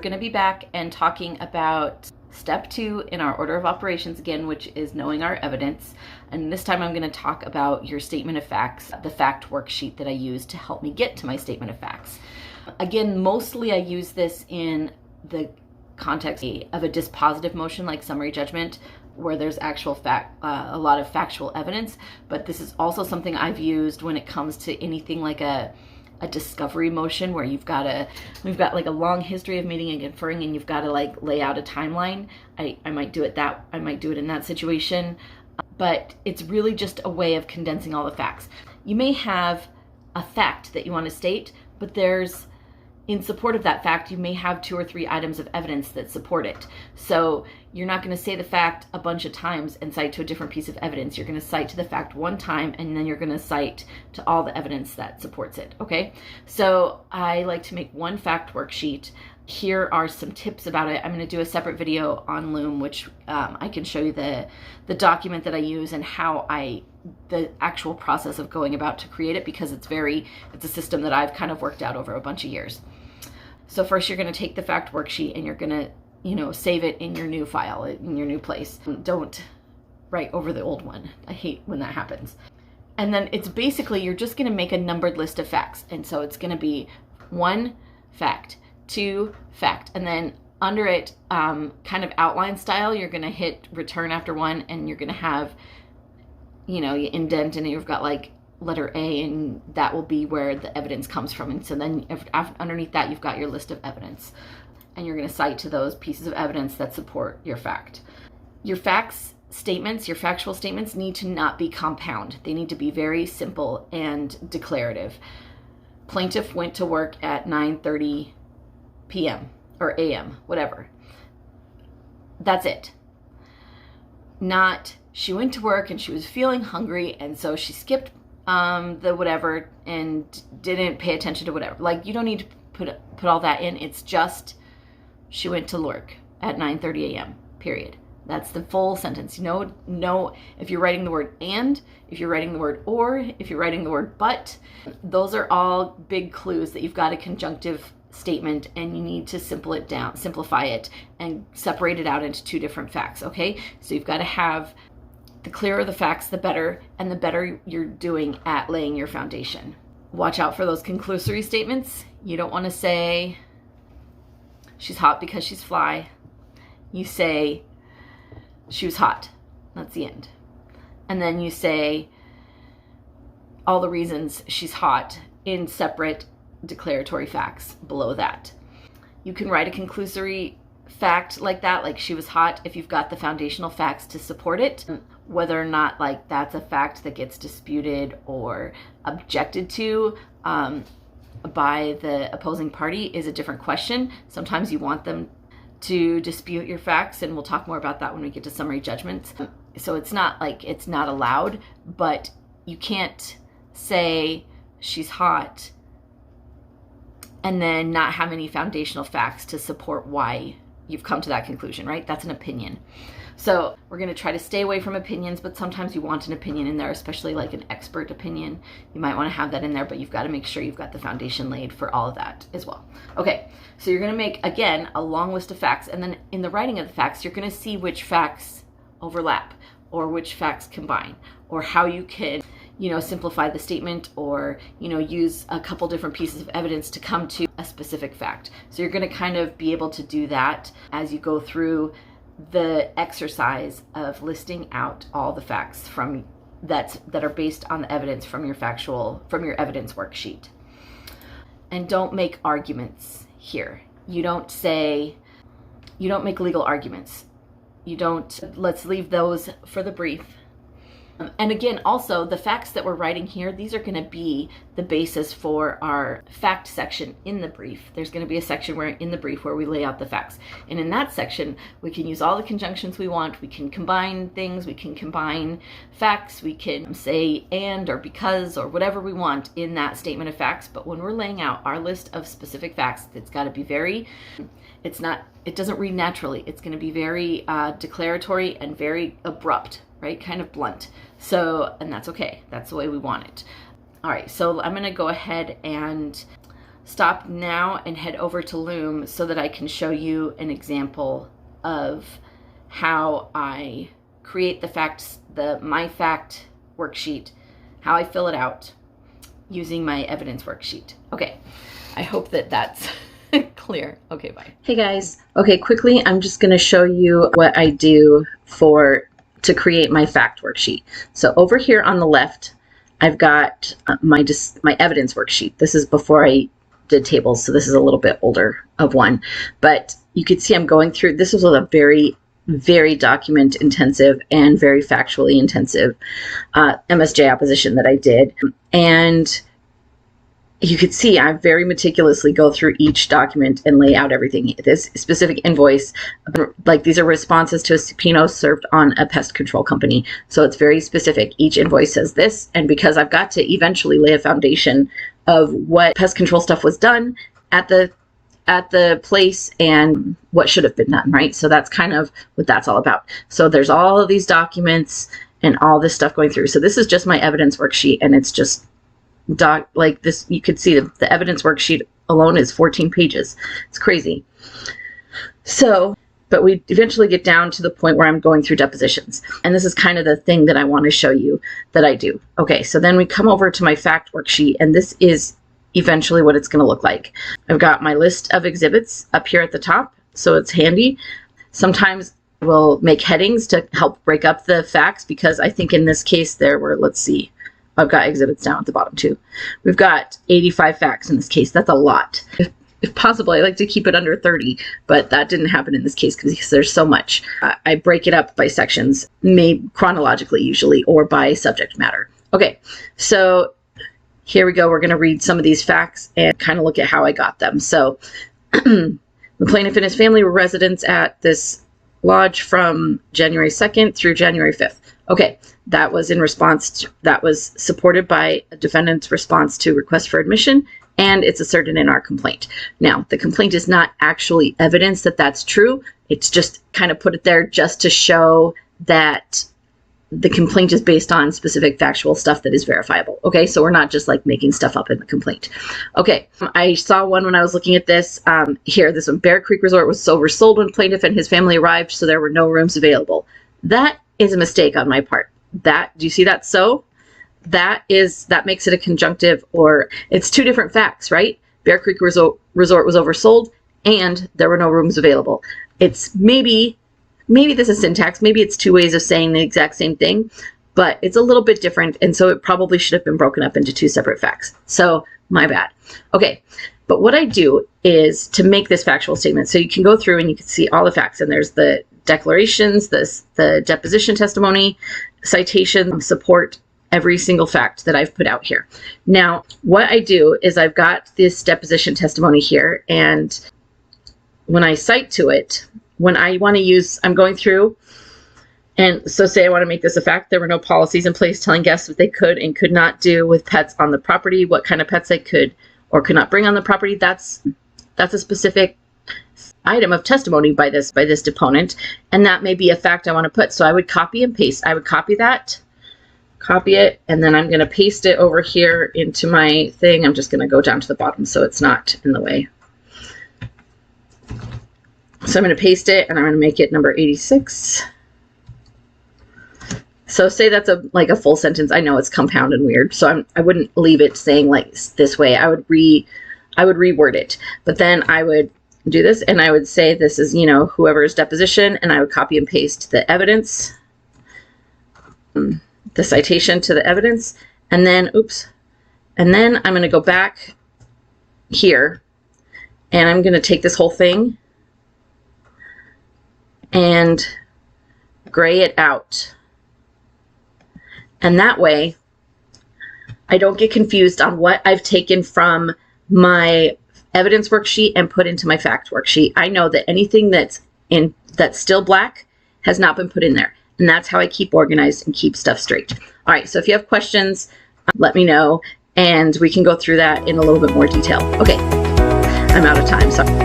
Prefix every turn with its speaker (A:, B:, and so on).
A: going to be back and talking about step 2 in our order of operations again, which is knowing our evidence. And this time I'm going to talk about your statement of facts, the fact worksheet that I use to help me get to my statement of facts. Again, mostly I use this in the context of a dispositive motion like summary judgment, where there's actual fact, a lot of factual evidence. But this is also something I've used when it comes to anything like a discovery motion, where we've got like a long history of meeting and conferring, and you've got to like lay out a timeline. I might do it in that situation, but it's really just a way of condensing all the facts. You may have a fact that you want to state, but there's, in support of that fact, you may have 2 or 3 items of evidence that support it. So you're not going to say the fact a bunch of times and cite to a different piece of evidence. You're going to cite to the fact one time, and then you're going to cite to all the evidence that supports it. Okay, so I like to make one fact worksheet. Here are some tips about it. I'm going to do a separate video on Loom, which I can show you the document that I use and how the actual process of going about to create it, because it's a system that I've kind of worked out over a bunch of years. So first you're going to take the fact worksheet and you're going to, save it in your new file, in your new place. Don't write over the old one. I hate when that happens. And then it's basically, you're just going to make a numbered list of facts. And so it's going to be 1 fact, 2 fact, and then under it, kind of outline style, you're going to hit return after 1, and you're going to have, you indent, and you've got like letter A, and that will be where the evidence comes from. And so then underneath that, you've got your list of evidence, and you're going to cite to those pieces of evidence that support your fact. Your facts statements, your factual statements, need to not be compound. They need to be very simple and declarative. Plaintiff went to work at 9:30 p.m. or a.m., whatever. That's it. Not, she went to work and she was feeling hungry, and so she skipped the whatever and didn't pay attention to whatever. Like, you don't need to put all that in. It's just, she went to work at 9:30 a.m., period. That's the full sentence. No, if you're writing the word and, if you're writing the word or, if you're writing the word but, those are all big clues that you've got a conjunctive statement, and you need to simplify it and separate it out into 2 different facts. Okay, so you've got to have, the clearer the facts, the better, and the better you're doing at laying your foundation. Watch out for those conclusory statements. You don't want to say she's hot because she's fly. You say she was hot. That's the end. And then you say all the reasons she's hot in separate declaratory facts below that. You can write a conclusory fact like that, like she was hot, if you've got the foundational facts to support it. Whether or not like that's a fact that gets disputed or objected to by the opposing party is a different question. Sometimes you want them to dispute your facts, and we'll talk more about that when we get to summary judgments. So it's not like it's not allowed, but you can't say she's hot and then not have any foundational facts to support why you've come to that conclusion, right? That's an opinion. So we're going to try to stay away from opinions, but sometimes you want an opinion in there, especially like an expert opinion. You might want to have that in there, but you've got to make sure you've got the foundation laid for all of that as well. Okay, so you're going to make, again, a long list of facts, and then in the writing of the facts, you're going to see which facts overlap or which facts combine, or how you can simplify the statement, or, use a couple different pieces of evidence to come to a specific fact. So you're going to kind of be able to do that as you go through the exercise of listing out all the facts that are based on the evidence from your evidence worksheet. And don't make arguments here. You don't make legal arguments. Let's leave those for the brief. And again, also, the facts that we're writing here, these are going to be the basis for our fact section in the brief. There's going to be a section in the brief where we lay out the facts. And in that section, we can use all the conjunctions we want. We can combine things. We can combine facts. We can say and or because or whatever we want in that statement of facts. But when we're laying out our list of specific facts, it's got to be it doesn't read naturally. It's going to be very declaratory and very abrupt, right? Kind of blunt. So, and that's okay. That's the way we want it. All right, so I'm going to go ahead and stop now and head over to Loom so that I can show you an example of how I create my fact worksheet, how I fill it out using my evidence worksheet. Okay, I hope that that's clear. Okay, bye. Hey guys. Okay, quickly, I'm just going to show you what I do to create my fact worksheet. So over here on the left, I've got my evidence worksheet. This is before I did tables, so this is a little bit older of one. But you can see I'm going through, this was a very, very document intensive and very factually intensive MSJ opposition that I did. And you could see I very meticulously go through each document and lay out everything. This specific invoice, like these are responses to a subpoena served on a pest control company. So it's very specific. Each invoice says this. And because I've got to eventually lay a foundation of what pest control stuff was done at the place and what should have been done, right? So that's kind of what that's all about. So there's all of these documents and all this stuff going through. So this is just my evidence worksheet, and it's just like this. You could see the evidence worksheet alone is 14 pages. It's crazy. So, but we eventually get down to the point where I'm going through depositions. And this is kind of the thing that I want to show you that I do. Okay, so then we come over to my fact worksheet, and this is eventually what it's going to look like. I've got my list of exhibits up here at the top, so it's handy. Sometimes we'll make headings to help break up the facts, because I think in this case there were, let's see, I've got exhibits down at the bottom too. We've got 85 facts in this case. That's a lot. If possible, I like to keep it under 30, but that didn't happen in this case because there's so much. I break it up by sections, maybe chronologically usually, or by subject matter. Okay, so here we go. We're going to read some of these facts and kind of look at how I got them. So the plaintiff and his family were residents at this lodge from January 2nd through January 5th. Okay, that was in response to, that was supported by a defendant's response to request for admission, and it's asserted in our complaint. Now, the complaint is not actually evidence that that's true. It's just kind of put it there just to show that the complaint is based on specific factual stuff that is verifiable. Okay, so we're not just like making stuff up in the complaint. Okay, I saw one when I was looking at this. Here, this one, Bear Creek Resort was oversold when plaintiff and his family arrived, so there were no rooms available. That is a mistake on my part. Do you see that? So that makes it a conjunctive, or it's two different facts, right? Bear Creek Resort was oversold and there were no rooms available. It's maybe this is syntax, maybe it's two ways of saying the exact same thing, but it's a little bit different, and so it probably should have been broken up into two separate facts. So my bad. Okay, but what I do is to make this factual statement, so you can go through and you can see all the facts, and there's the declarations, the deposition testimony, citation, support, every single fact that I've put out here. Now, what I do is I've got this deposition testimony here, and when I cite to it, when I want to use, I'm going through, and so say I want to make this a fact, there were no policies in place telling guests what they could and could not do with pets on the property, what kind of pets they could or could not bring on the property. That's a specific item of testimony by this deponent, and that may be a fact I want to put. So I would copy and paste. I would copy that, copy it, and then I'm going to paste it over here into my thing. I'm just going to go down to the bottom so it's not in the way. So I'm going to paste it, and I'm going to make it number 86. So say that's like a full sentence. I know it's compound and weird, so I wouldn't leave it saying like this way. I would reword it, but then I would do this, and I would say this is, whoever's deposition, and I would copy and paste the evidence, the citation to the evidence, and then and then I'm going to go back here, and I'm going to take this whole thing and gray it out. And that way I don't get confused on what I've taken from my evidence worksheet and put into my fact worksheet. I know that anything that's still black has not been put in there. And that's how I keep organized and keep stuff straight. All right, so if you have questions, let me know, and we can go through that in a little bit more detail. Okay, I'm out of time, sorry.